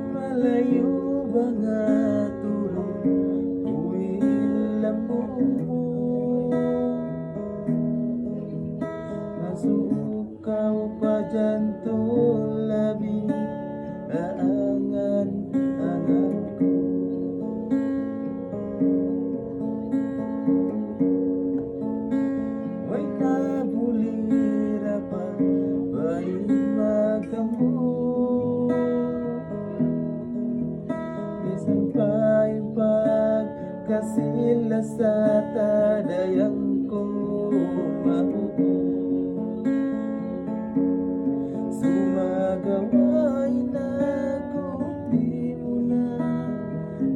Malayo ba nga turong uwilamong mo? Masukaw pa dyan to labing aangan-angan ko. May nabulira pa ba'y magdamo? Bisan pa'y pagkasila sa tadayang ko mahuko. Sumagaway na ko, di mo na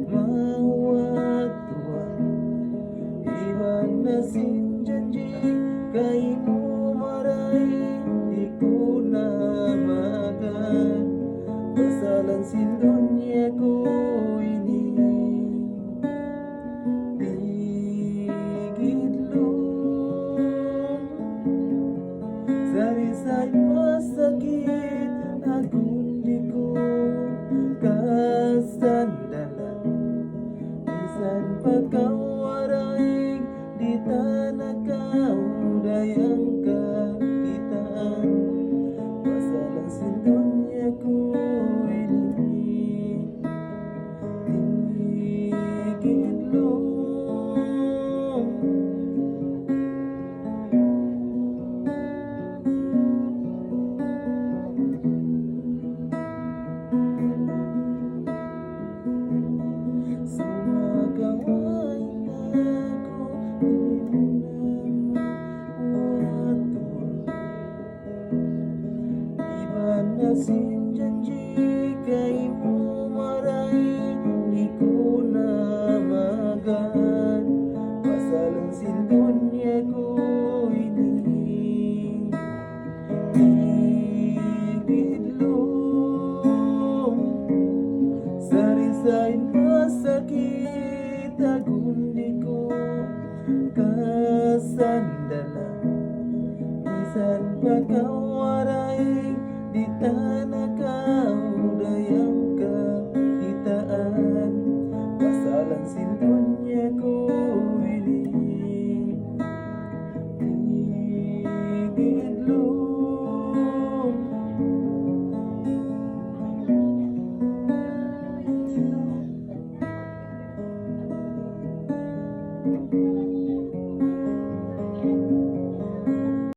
mawatuan. Iwan na sinjanji, kay mo maray, di ko na magan. Basalan sindonya ko ini bigidlong. Sarisay masakit, akong di ko kasandalan. Bisan pagkawaray, di tanakaw dayang kakitaan. Basalan sindonya ko sumagaway na ko, di mo na mawatuan. Iban na sinjanji, kay mo maray, di ko na magan. Pasalang sindonya ko ini bigidlong. Sarisay masakit, akong di ko kasandalan. Bisan pagkawaray, di tanakaw dayang kakitaan. Pasalang sindonya ko ini bigidlong.